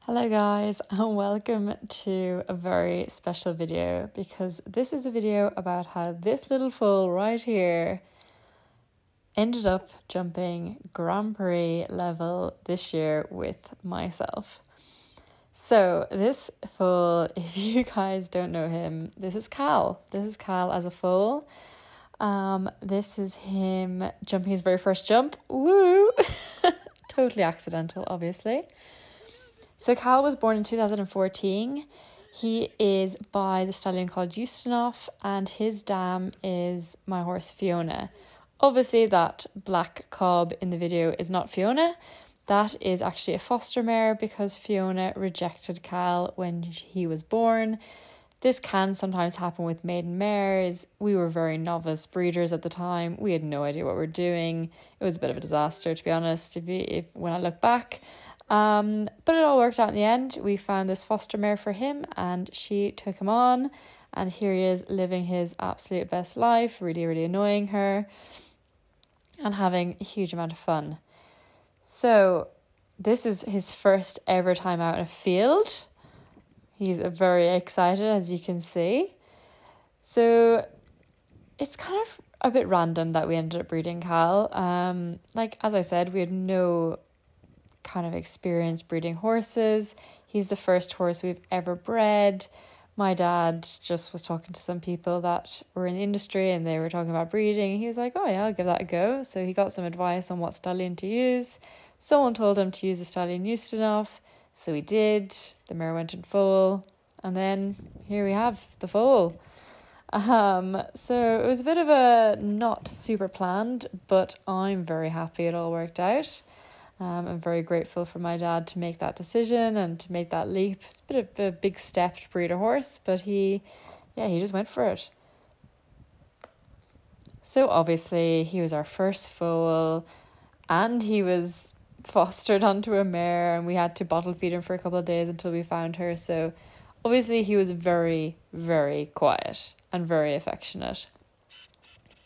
Hello guys, and welcome to a very special video because this is a video about how this little foal right here ended up jumping Grand Prix level this year with myself. So this foal, if you guys don't know him, this is Khal. This is Khal as a foal. This is him jumping his very first jump. Woo! Totally accidental, obviously. So Khal was born in 2014. He is by the stallion called Ustinov, and his dam is my horse Fiona. Obviously that black cob in the video is not Fiona. That is actually a foster mare because Fiona rejected Khal when he was born. This can sometimes happen with maiden mares. We were very novice breeders at the time. We had no idea what we were doing. It was a bit of a disaster, to be honest, when I look back. But it all worked out in the end. We found this foster mare for him and she took him on, and here he is living his absolute best life, really annoying her and having a huge amount of fun. So this is his first ever time out in a field. He's very excited, as you can see. So it's kind of a bit random that we ended up breeding Khal. As I said, we had no kind of experience breeding horses. He's the first horse we've ever bred. My dad just was talking to some people that were in the industry and they were talking about breeding. He was like, oh yeah, I'll give that a go. So he got some advice on what stallion to use. Someone told him to use the stallion Ustinov, so he did. The mare went in foal, and then here we have the foal. So it was a bit of a not super planned, but I'm very happy it all worked out. I'm very grateful for my dad to make that decision and to make that leap. It's a bit of a big step to breed a horse, but he just went for it. So obviously he was our first foal, and he was fostered onto a mare, and we had to bottle feed him for a couple of days until we found her. So obviously he was very, very quiet and very affectionate.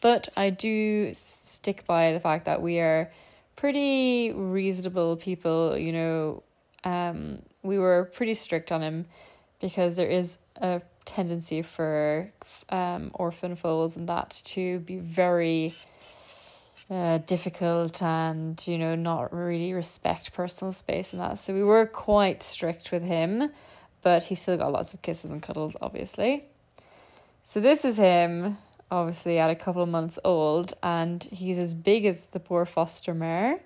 But I do stick by the fact that we are pretty reasonable people, we were pretty strict on him because there is a tendency for orphan foals and that to be very difficult and, not really respect personal space and that. So we were quite strict with him, but he still got lots of kisses and cuddles, obviously. So this is him, obviously at a couple of months old, and he's as big as the poor foster mare,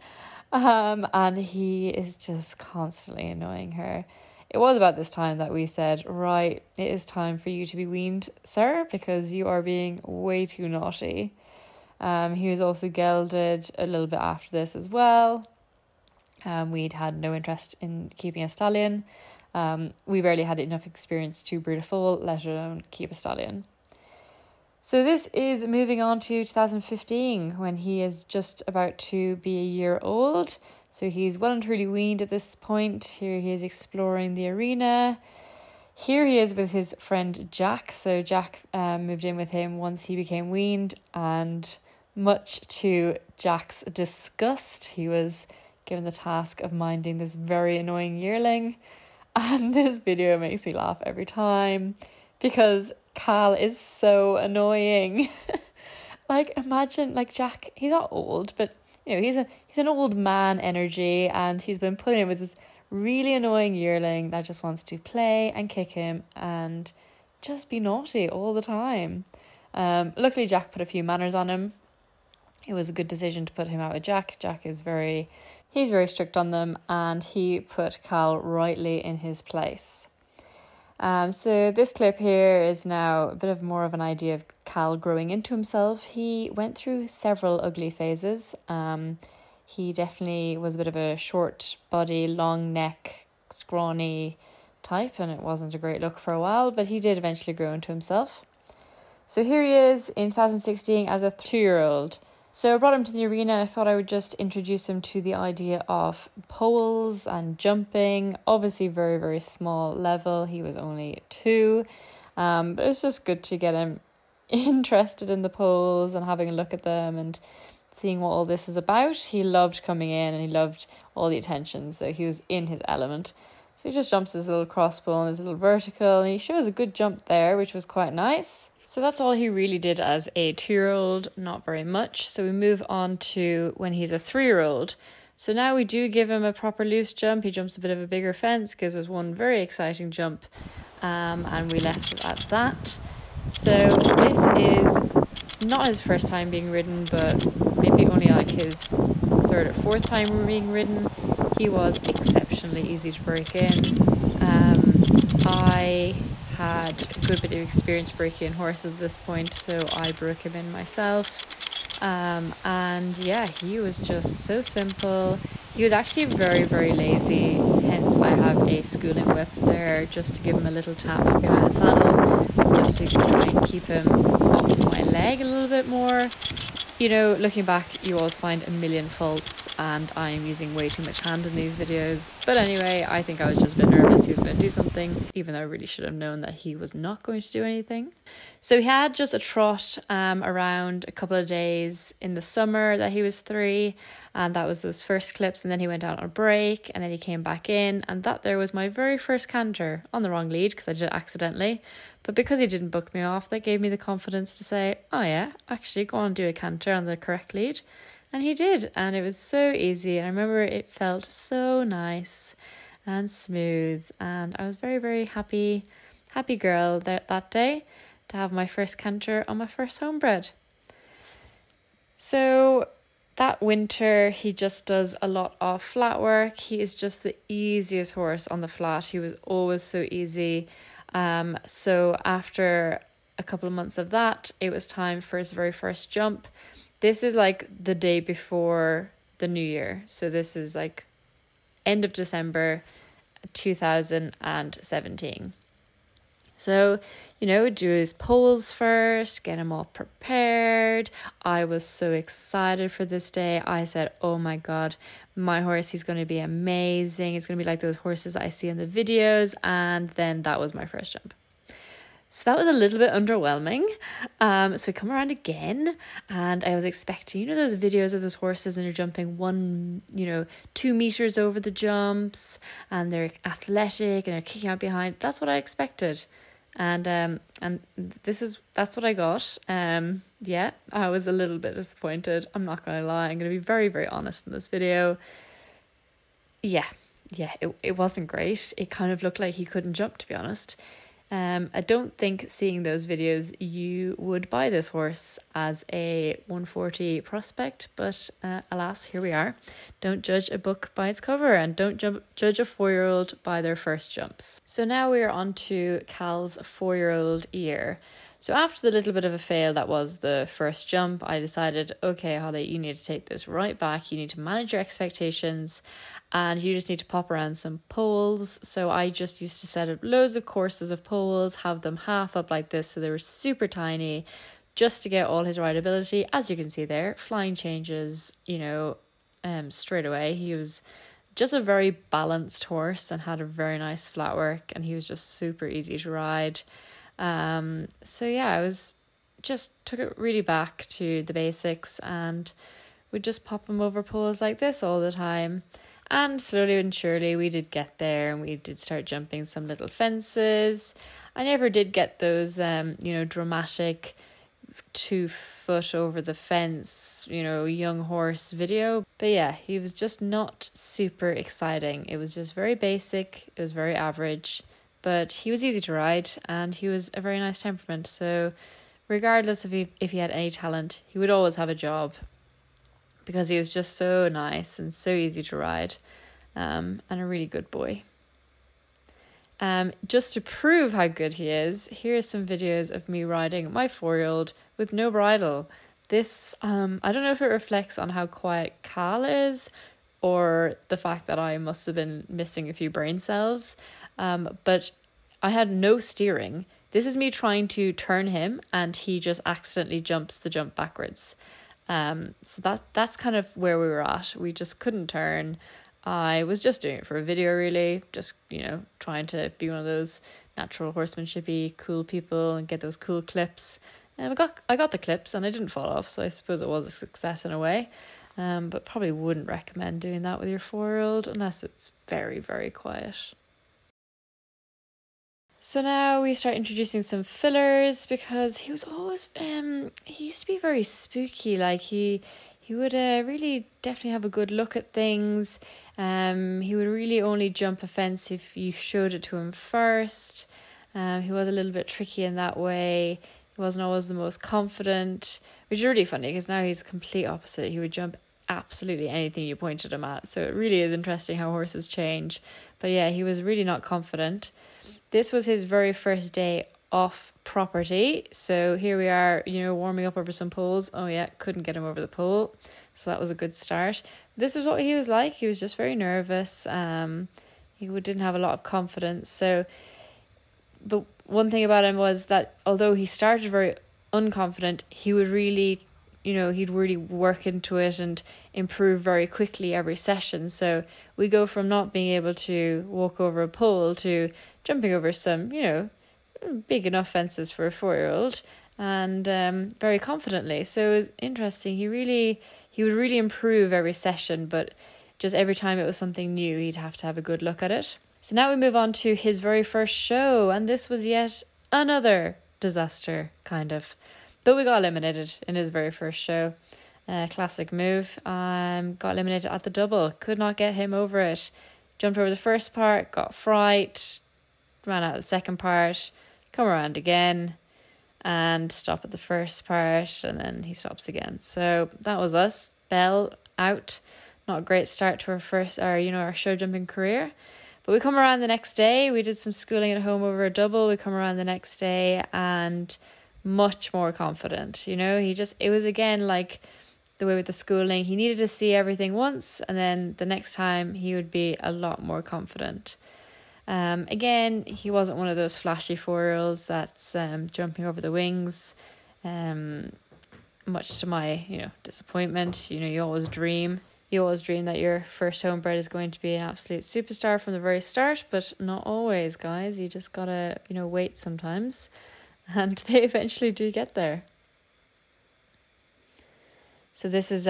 and he is just constantly annoying her. It was about this time that we said, right, it is time for you to be weaned, sir, because you are being way too naughty. He was also gelded a little bit after this as well. We'd had no interest in keeping a stallion. We barely had enough experience to breed a foal, let alone keep a stallion. So this is moving on to 2015 when he is just about to be a year old. So he's well and truly weaned at this point. Here he is exploring the arena. Here he is with his friend Jack. So Jack moved in with him once he became weaned, and much to Jack's disgust, he was given the task of minding this very annoying yearling. And this video makes me laugh every time because Khal is so annoying. Imagine Jack, he's not old, but he's an old man energy, and he's been put in with this really annoying yearling that just wants to play and kick him and just be naughty all the time. Luckily Jack put a few manners on him. It was a good decision to put him out with Jack. Jack is very strict on them, and he put Khal rightly in his place. So this clip here is now a bit of more of an idea of Khal growing into himself. He went through several ugly phases. He definitely was a bit of a short body, long neck, scrawny type, and it wasn't a great look for a while, but he did eventually grow into himself. So here he is in 2016 as a 2-year-old. So I brought him to the arena, and I thought I would just introduce him to the idea of poles and jumping. Obviously very, very small level. He was only 2. But it's just good to get him interested in the poles and having a look at them and seeing what all this is about. He loved coming in and he loved all the attention. So he was in his element. So he just jumps his little crossbow and his little vertical, and he shows a good jump there, which was quite nice. So that's all he really did as a 2-year-old, not very much. So we move on to when he's a 3-year-old. So now we do give him a proper loose jump. He jumps a bit of a bigger fence, gives us one very exciting jump, and we left it at that. So this is not his first time being ridden, but maybe only like his 3rd or 4th time being ridden. He was exceptionally easy to break in. I had a good bit of experience breaking in horses at this point, so I broke him in myself. And yeah, he was just so simple. He was actually very, very lazy, hence I have a schooling whip there just to give him a little tap behind the saddle, just to try and keep him off my leg a little bit more. You know, looking back, you always find a million faults, and I'm using way too much hand in these videos. But anyway, I think I was just a bit nervous he was going to do something, even though I really should have known that he was not going to do anything. So he had just a trot around a couple of days in the summer that he was 3, and that was those first clips, and then he went out on a break, and then he came back in, and that there was my very first canter on the wrong lead, because I did it accidentally. But because he didn't book me off, that gave me the confidence to say, oh yeah, actually go on and do a canter on the correct lead. And he did, and it was so easy. And I remember it felt so nice and smooth, and I was very, very happy girl that day to have my first canter on my first homebred. So that winter, he just does a lot of flat work. He is just the easiest horse on the flat. He was always so easy. So after a couple of months of that, it was time for his very first jump. This is like the day before the new year. So this is like end of December 2017. So, you know, do his poles first, get him all prepared. I was so excited for this day. I said, oh my God, my horse, he's going to be amazing. It's going to be like those horses I see in the videos. And then that was my first jump. So that was a little bit underwhelming. So we come around again, and I was expecting, you know, those videos of those horses and they're jumping 2 meters over the jumps, and they're athletic and they're kicking out behind. That's what I expected. And that's what I got. Yeah, I was a little bit disappointed. I'm not going to lie. I'm going to be very, very honest in this video. Yeah, it wasn't great. It kind of looked like he couldn't jump, to be honest. I don't think seeing those videos you would buy this horse as a 140 prospect, but alas, here we are. Don't judge a book by its cover, and don't judge a 4-year-old by their first jumps. So now we are on to Khal's 4-year-old year. So after the little bit of a fail that was the first jump, I decided, okay, Holly, you need to take this right back. You need to manage your expectations, and you just need to pop around some poles. So I just used to set up loads of courses of poles, have them half up like this, so they were super tiny, just to get all his rideability. As you can see there, flying changes, straight away. He was just a very balanced horse and had a very nice flat work, and he was just super easy to ride. So yeah, I was just took it really back to the basics, and would just pop him over poles like this all the time. And slowly and surely we did get there, and we did start jumping some little fences. I never did get those, dramatic 2 foot over the fence, young horse video. But yeah, he was just not super exciting. It was just very basic. It was very average. But he was easy to ride, and he was a very nice temperament. So regardless if he had any talent, he would always have a job, because he was just so nice and so easy to ride, and a really good boy. Just to prove how good he is, here are some videos of me riding my 4-year-old with no bridle. This, I don't know if it reflects on how quiet Khal is, or the fact that I must have been missing a few brain cells. But I had no steering. This is me trying to turn him, and he just accidentally jumps the jump backwards. So that's kind of where we were at. We just couldn't turn. I was just doing it for a video, really, just, trying to be one of those natural horsemanshipy cool people and get those cool clips. And I got the clips, and I didn't fall off, so I suppose it was a success in a way. But probably wouldn't recommend doing that with your 4-year-old unless it's very, very quiet. So now we start introducing some fillers, because he was always he used to be very spooky. Like he would really definitely have a good look at things. He would really only jump a fence if you showed it to him first. He was a little bit tricky in that way. He wasn't always the most confident, which is really funny because now he's complete opposite. He would jump absolutely anything you pointed him at. So it really is interesting how horses change. But yeah, he was really not confident. This was his very first day off property. So here we are, warming up over some poles. Oh yeah, couldn't get him over the pole. So that was a good start. This is what he was like. He was just very nervous. He didn't have a lot of confidence. So the one thing about him was that although he started very unconfident, he would really, he'd really work into it and improve very quickly every session. So we go from not being able to walk over a pole to jumping over some, big enough fences for a 4-year-old, and very confidently. So it was interesting. He would really improve every session, but just every time it was something new, he'd have to have a good look at it. So now we move on to his very first show, and this was yet another disaster, kind of. But we got eliminated in his very first show. Classic move. Got eliminated at the double. Could not get him over it. Jumped over the first part, got fright, ran out of the second part, come around again, and stop at the first part, and then he stops again. So that was us. Bell out. Not a great start to our show jumping career. But we come around the next day. We did some schooling at home over a double. We come around the next day and much more confident. It was again like the way with the schooling. He needed to see everything once, and then the next time he would be a lot more confident. Again, he wasn't one of those flashy 4-year-olds that's jumping over the wings. Much to my, disappointment. You always dream that your first homebred is going to be an absolute superstar from the very start, but not always, guys. You just gotta, wait sometimes, and they eventually do get there. So this is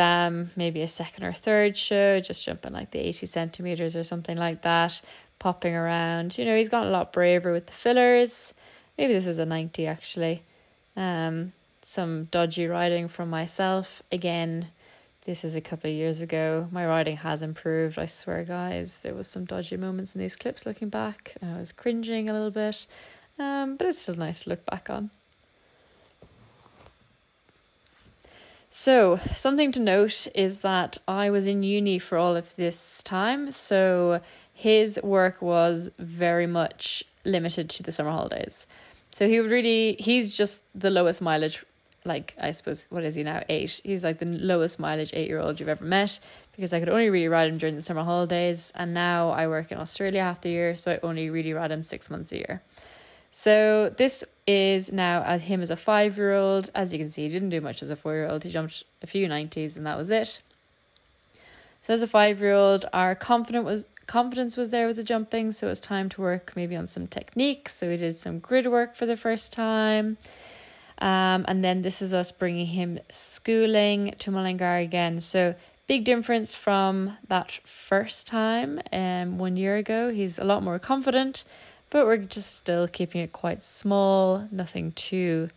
maybe a second or third show, just jumping like the 80 centimeters or something like that, popping around. He's gotten a lot braver with the fillers. Maybe this is a 90 actually. Some dodgy riding from myself. Again, this is a couple of years ago. My riding has improved, I swear, guys. There was some dodgy moments in these clips looking back. I was cringing a little bit, but it's still nice to look back on. So, something to note is that I was in uni for all of this time, so his work was very much limited to the summer holidays. So he's just the lowest mileage, like, I suppose, what is he now, 8? He's like the lowest mileage 8-year-old you've ever met, because I could only really ride him during the summer holidays, and now I work in Australia half the year, so I only really ride him 6 months a year. So this is now as him as a 5-year-old. As you can see, he didn't do much as a 4-year-old. He jumped a few 90s and that was it. So as a 5-year-old, our confidence was there with the jumping, so it was time to work maybe on some techniques. So we did some grid work for the first time. And then this is us bringing him schooling to Mullingar again. So big difference from that first time 1 year ago. He's a lot more confident, but we're just still keeping it quite small, nothing too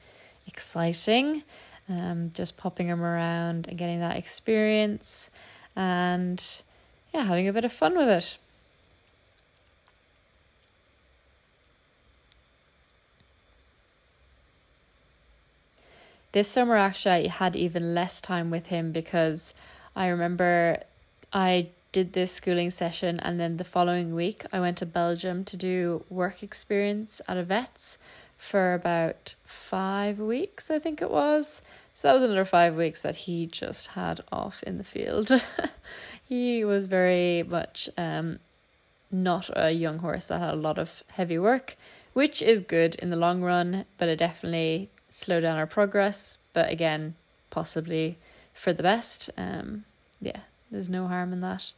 exciting. Just popping him around and getting that experience and having a bit of fun with it. This summer actually I had even less time with him, because I remember I did this schooling session and then the following week I went to Belgium to do work experience at a vet's for about 5 weeks, I think it was. So that was another 5 weeks that he just had off in the field. He was very much not a young horse that had a lot of heavy work, which is good in the long run, but it definitely slowed down our progress. But again, possibly for the best. There's no harm in that.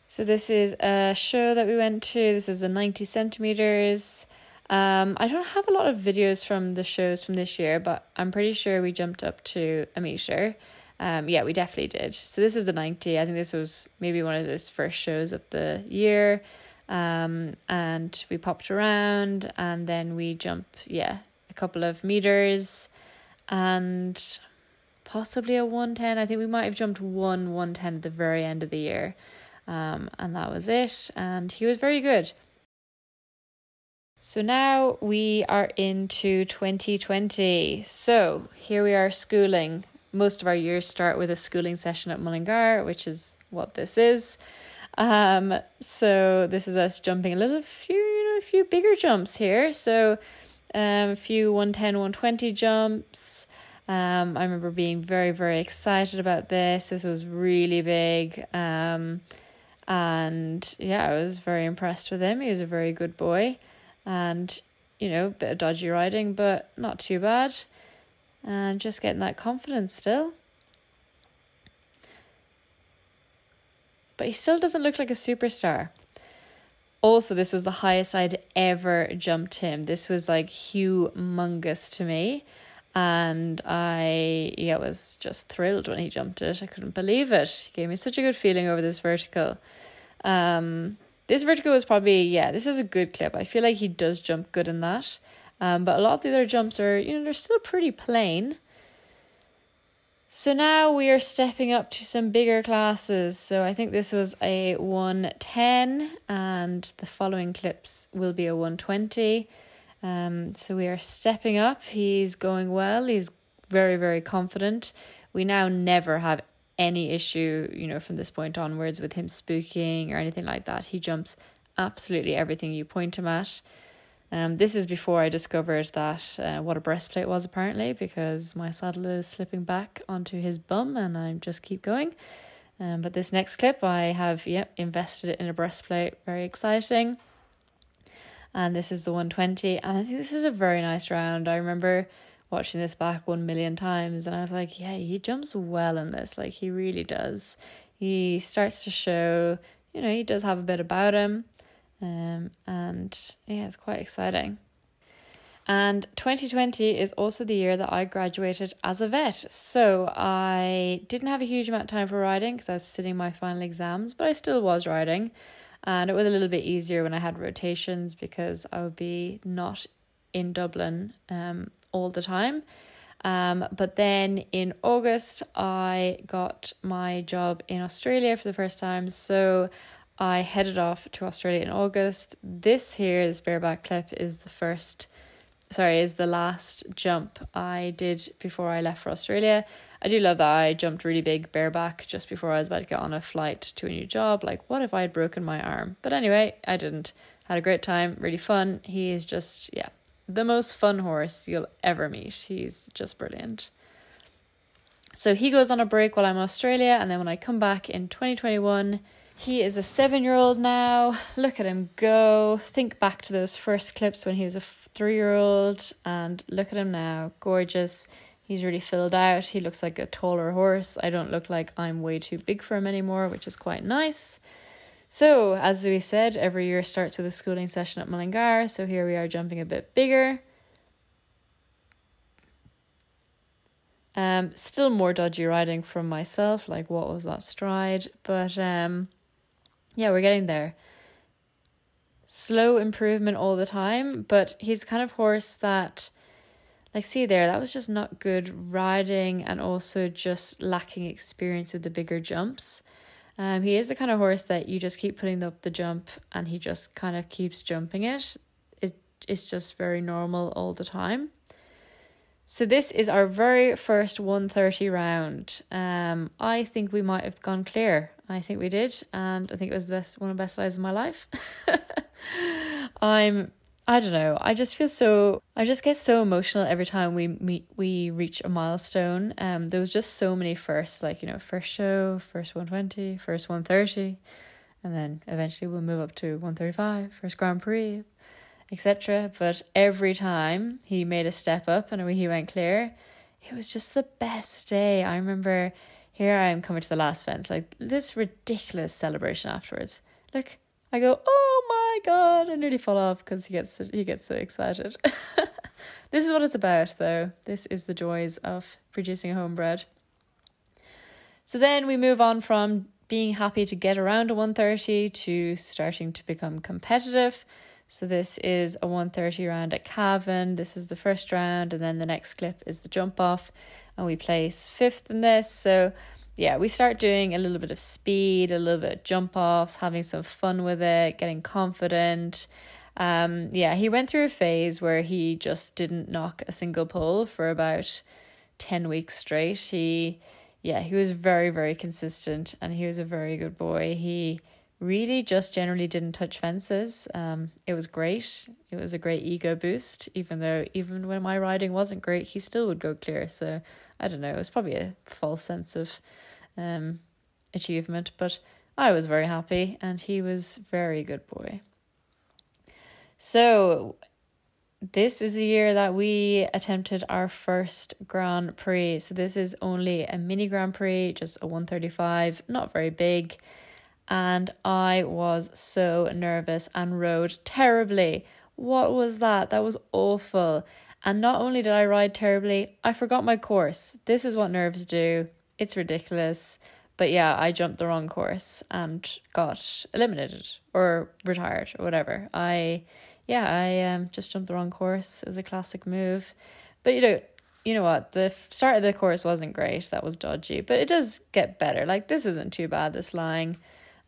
So this is a show that we went to. This is the 90 centimeters. I don't have a lot of videos from the shows from this year, but I'm pretty sure we jumped up to a meter. We definitely did. So this is the 90. I think this was maybe one of his first shows of the year. and we popped around, and then we jumped, a couple of meters, and possibly a 110. I think we might have jumped 110 at the very end of the year, and that was it, and he was very good. So now we are into 2020. So here we are schooling. Most of our years start with a schooling session at Mullingar, which is what this is. So this is us jumping a few bigger jumps here. So a few 110, 120 jumps. I remember being very, very excited about this. This was really big. And I was very impressed with him. He was a very good boy. And, a bit of dodgy riding, but not too bad. And just getting that confidence still. But he still doesn't look like a superstar. Also, this was the highest I'd ever jumped him. This was like humongous to me. And I was just thrilled when he jumped it. I couldn't believe it. He gave me such a good feeling over this vertical. This vertical was probably, this is a good clip. I feel like he does jump good in that. But a lot of the other jumps are, they're still pretty plain. So now we are stepping up to some bigger classes. So I think this was a 110 and the following clips will be a 120. So we are stepping up. He's going well. He's very, very confident. We now never have any issue, from this point onwards with him spooking or anything like that. He jumps absolutely everything you point him at. This is before I discovered that what a breastplate was apparently, because my saddle is slipping back onto his bum and I just keep going. But this next clip I have invested in a breastplate. Very exciting. And this is the 120, and I think this is a very nice round. I remember watching this back 1 million times and I was like, he jumps well in this, like he really does. He starts to show, he does have a bit about him, and it's quite exciting. And 2020 is also the year that I graduated as a vet. So I didn't have a huge amount of time for riding because I was sitting my final exams, but I still was riding. And it was a little bit easier when I had rotations because I would be not in Dublin all the time. But then in August, I got my job in Australia for the first time. So I headed off to Australia in August. This bareback clip is the last jump I did before I left for Australia. I do love that I jumped really big bareback just before I was about to get on a flight to a new job. Like, what if I had broken my arm? But anyway, I didn't. Had a great time, really fun. He is just, the most fun horse you'll ever meet. He's just brilliant. So he goes on a break while I'm in Australia, and then when I come back in 2021, he is a 7-year-old now. Look at him go. Think back to those first clips when he was a 3-year-old, and look at him now. Gorgeous. He's really filled out. He looks like a taller horse. I don't look like I'm way too big for him anymore, which is quite nice. So, as we said, every year starts with a schooling session at Mullingar. So here we are jumping a bit bigger. Still more dodgy riding from myself. Like, what was that stride? But we're getting there. Slow improvement all the time. But he's the kind of horse that, like, see there, that was just not good riding and also just lacking experience with the bigger jumps. He is the kind of horse that you just keep putting up the jump and he just kind of keeps jumping it. It's just very normal all the time. So this is our very first 130 round. I think we might have gone clear. I think we did. And I think it was one of the best rides of my life. I don't know. I just get so emotional every time we reach a milestone. There was just so many firsts, like, first show, first 120, first 130, and then eventually we'll move up to 135, first Grand Prix, etc. But every time he made a step up and he went clear, it was just the best day. I remember here I am coming to the last fence, like this ridiculous celebration afterwards. Look, I go, oh my God, I nearly fall off because he gets so excited. This is what it's about, though. This is the joys of producing a homebred. So then we move on from being happy to get around a 130 to starting to become competitive. So this is a 130 round at Cavan. This is the first round, and then the next clip is the jump off, and we place 5th in this. So yeah, we start doing a little bit of speed, a little bit of jump offs, having some fun with it, getting confident. Yeah, he went through a phase where he just didn't knock a single pull for about 10 weeks straight. He was very, very consistent, and he was a very good boy. He really just generally didn't touch fences. It was great. It was a great ego boost, even when my riding wasn't great, he still would go clear. So I don't know, it was probably a false sense of achievement, but I was very happy, and he was a very good boy. So this is the year that we attempted our first Grand Prix. So this is only a mini Grand Prix, just a 135, not very big. And I was so nervous and rode terribly. What was that? That was awful. And not only did I ride terribly, I forgot my course. This is what nerves do. It's ridiculous. But yeah, I jumped the wrong course and got eliminated or retired or whatever. I just jumped the wrong course. It was a classic move. But you know what? The start of the course wasn't great. That was dodgy. But it does get better. Like, this isn't too bad, this lying.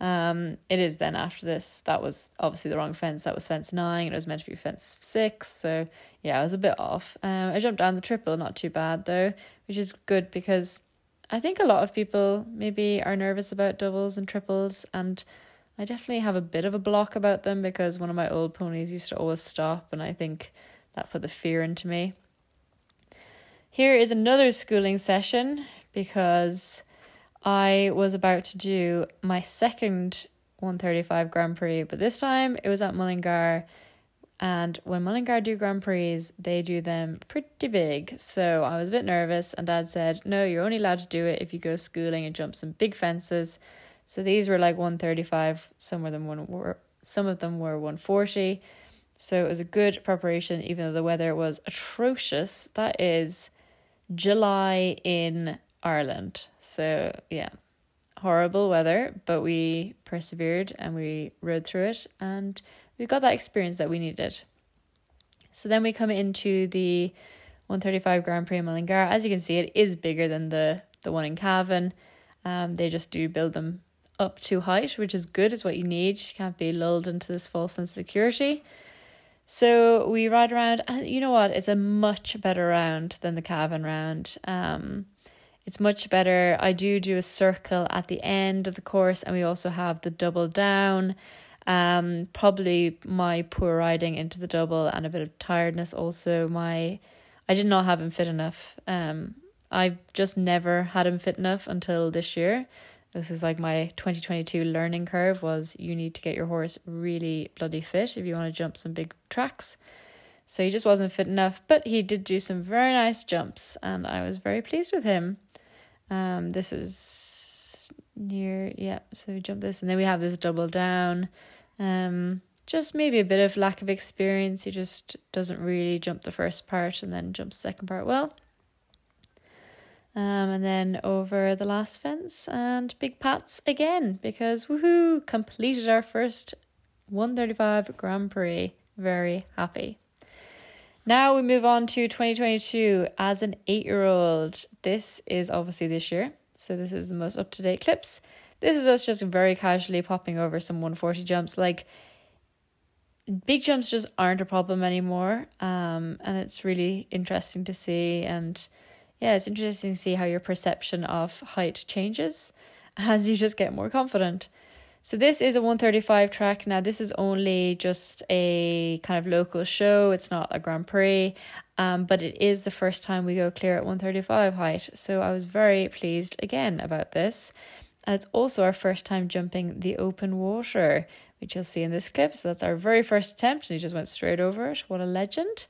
It is then after this. That was obviously the wrong fence. That was fence 9. It was meant to be fence 6. So yeah, I was a bit off. I jumped down the triple, not too bad though, which is good because I think a lot of people maybe are nervous about doubles and triples, and I definitely have a bit of a block about them because one of my old ponies used to always stop, and I think that put the fear into me. Here is another schooling session because I was about to do my second 135 Grand Prix, but this time it was at Mullingar, and when Mullingar do Grand Prix, they do them pretty big. So I was a bit nervous, and Dad said, no, you're only allowed to do it if you go schooling and jump some big fences. So these were like 135, some of them were 140. So it was a good preparation, even though the weather was atrocious. That is July in Ireland. So yeah, horrible weather, but we persevered and we rode through it, and we got that experience that we needed. So then we come into the 135 Grand Prix in Mullingar. As you can see, it is bigger than the one in Cavan. They just do build them up to height, which is good, is what you need. You can't be lulled into this false sense of security. So we ride around, and you know what? It's a much better round than the Cavan round. It's much better. I do a circle at the end of the course, and we also have the double down. Probably my poor riding into the double and a bit of tiredness also. I did not have him fit enough. I just never had him fit enough until this year. This is like my 2022 learning curve, was you need to get your horse really bloody fit if you want to jump some big tracks. So he just wasn't fit enough, but he did do some very nice jumps, and I was very pleased with him. This is near, yeah, so we jump this, and then we have this double down. Just maybe a bit of lack of experience. He just doesn't really jump the first part and then jumps the second part well. And then over the last fence and big pats again, because woohoo, completed our first 135 Grand Prix. Very happy. Now we move on to 2022 as an 8-year-old. This is obviously this year, so this is the most up-to-date clips. This is us just very casually popping over some 140 jumps. Like, big jumps just aren't a problem anymore, and it's really interesting to see. And yeah, it's interesting to see how your perception of height changes as you just get more confident. So this is a 135 track. Now this is only just a kind of local show. It's not a Grand Prix, but it is the first time we go clear at 135 height. So I was very pleased again about this. And it's also our first time jumping the open water, which you'll see in this clip. So that's our very first attempt, and he just went straight over it. What a legend.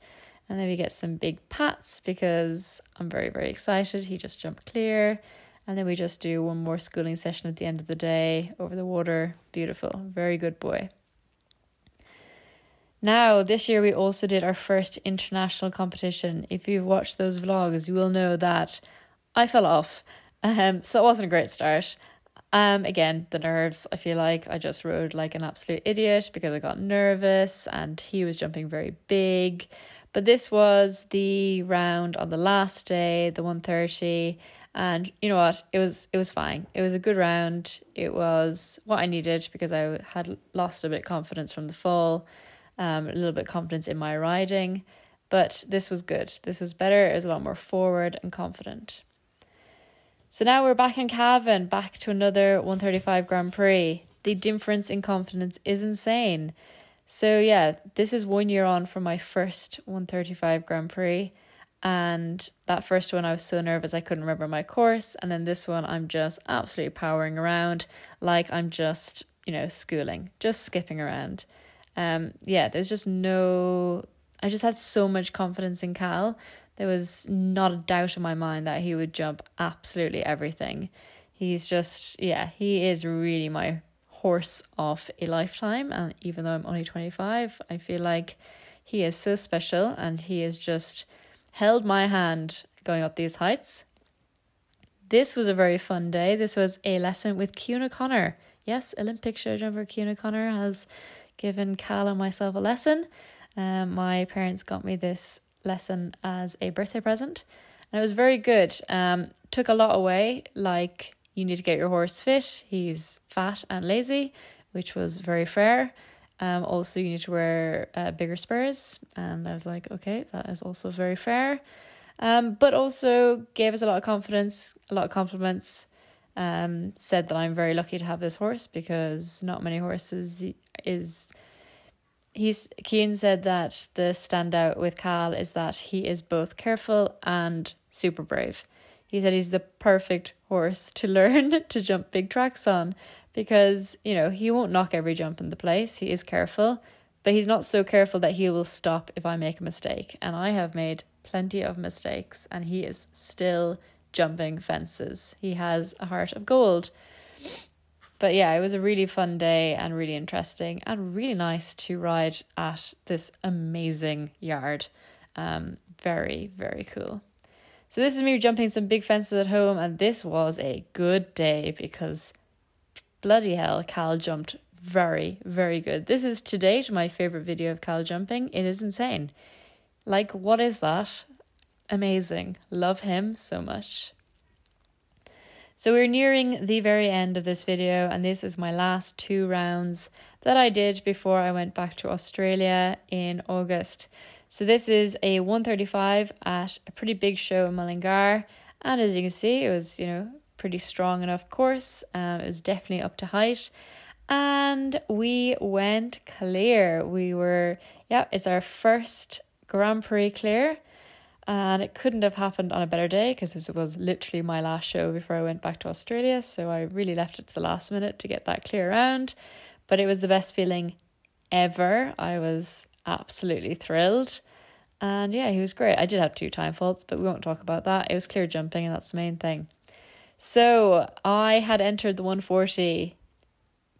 And then we get some big pats because I'm very, very excited. He just jumped clear. And then we just do one more schooling session at the end of the day over the water. Beautiful. Very good boy. Now, this year we also did our first international competition. If you've watched those vlogs, you will know that I fell off. So that wasn't a great start. Again, the nerves, I feel like I just rode like an absolute idiot because I got nervous and he was jumping very big. But this was the round on the last day, the 130. And you know what? It was fine. It was a good round. It was what I needed because I had lost a bit of confidence from the fall, a little bit of confidence in my riding. But this was good. This was better. It was a lot more forward and confident. So now we're back in Cavan, back to another 135 Grand Prix. The difference in confidence is insane. So yeah, this is 1 year on from my first 135 Grand Prix. And that first one I was so nervous I couldn't remember my course. And then this one I'm just absolutely powering around like I'm just, schooling, just skipping around. There's just I just had so much confidence in Khal. There was not a doubt in my mind that he would jump absolutely everything. He's just, he is really my horse of a lifetime. And even though I'm only 25, I feel like he is so special and he has just held my hand going up these heights. This was a very fun day. This was a lesson with KYNETON. Yes, Olympic show jumper KYNETON has given Khal and myself a lesson. My parents got me this lesson as a birthday present and it was very good. Took a lot away, like you need to get your horse fit. He's fat and lazy, which was very fair. Also you need to wear bigger spurs, and I was like, okay, that is also very fair. But also gave us a lot of confidence, a lot of compliments. Said that I'm very lucky to have this horse because not many horses Cian said that the standout with Khal is that he is both careful and super brave. He said he's the perfect horse to learn to jump big tracks on because, he won't knock every jump in the place. He is careful, but he's not so careful that he will stop if I make a mistake. And I have made plenty of mistakes and he is still jumping fences. He has a heart of gold. But yeah, it was a really fun day and really interesting and really nice to ride at this amazing yard. Very, very cool. So this is me jumping some big fences at home, and this was a good day because bloody hell, Khal jumped very, very good. This is to date my favourite video of Khal jumping. It is insane. Like, what is that? Amazing. Love him so much. So we're nearing the very end of this video, and this is my last 2 rounds that I did before I went back to Australia in August. So this is a 135 at a pretty big show in Mullingar, and as you can see, it was, pretty strong enough course. It was definitely up to height, and we went clear. It's our first Grand Prix clear. And it couldn't have happened on a better day because this was literally my last show before I went back to Australia. So I really left it to the last minute to get that clear round. But it was the best feeling ever. I was absolutely thrilled. And yeah, he was great. I did have 2 time faults, but we won't talk about that. It was clear jumping and that's the main thing. So I had entered the 140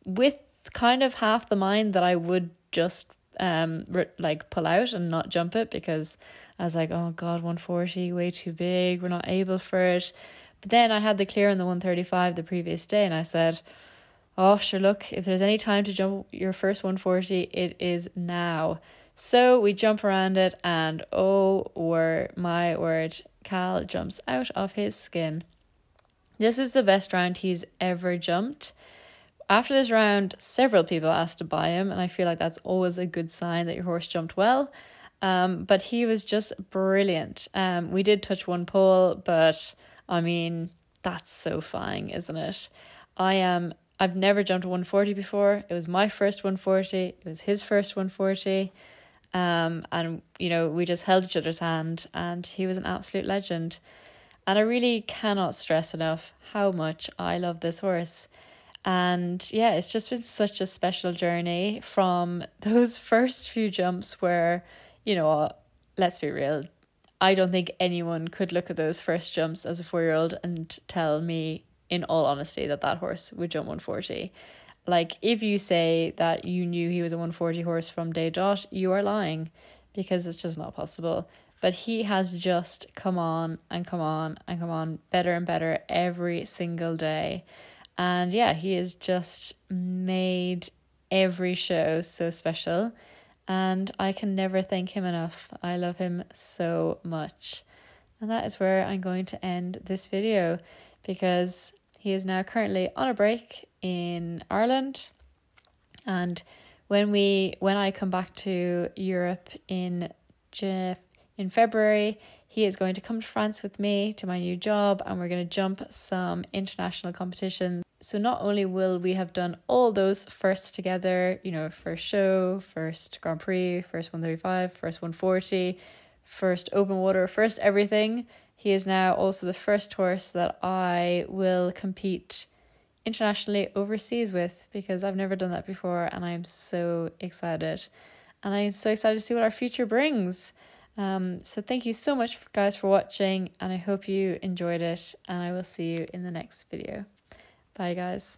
with kind of half the mind that I would just pull out and not jump it because I was like, oh god, 140, way too big, we're not able for it. But then I had the clear on the 135 the previous day and I said, oh sure, look, if there's any time to jump your first 140, it is now. So we jump around it and oh my word, Khal jumps out of his skin. This is the best round he's ever jumped. After this round, several people asked to buy him, and I feel like that's always a good sign that your horse jumped well. But he was just brilliant. We did touch 1 pole, but I mean, that's so fine, isn't it? I've never jumped a 140 before. It was my first 140. It was his first 140. And we just held each other's hand, and he was an absolute legend. And I really cannot stress enough how much I love this horse. And yeah, it's just been such a special journey from those first few jumps where, let's be real, I don't think anyone could look at those first jumps as a 4-year-old and tell me in all honesty that horse would jump 140. Like, if you say that you knew he was a 140 horse from day dot, you are lying because it's just not possible. But he has just come on and come on and come on better and better every single day. And yeah, he has just made every show so special, and I can never thank him enough. I love him so much. And that is where I'm going to end this video, because he is now currently on a break in Ireland. And when I come back to Europe in February, he is going to come to France with me to my new job, and we're going to jump some international competitions. So not only will we have done all those firsts together, you know, first show, first Grand Prix, first 135, first 140, first open water, first everything. He is now also the first horse that I will compete internationally overseas with, because I've never done that before, and I'm so excited. And I'm so excited to see what our future brings. So thank you so much, guys, for watching, and I hope you enjoyed it, and I will see you in the next video. Bye, guys.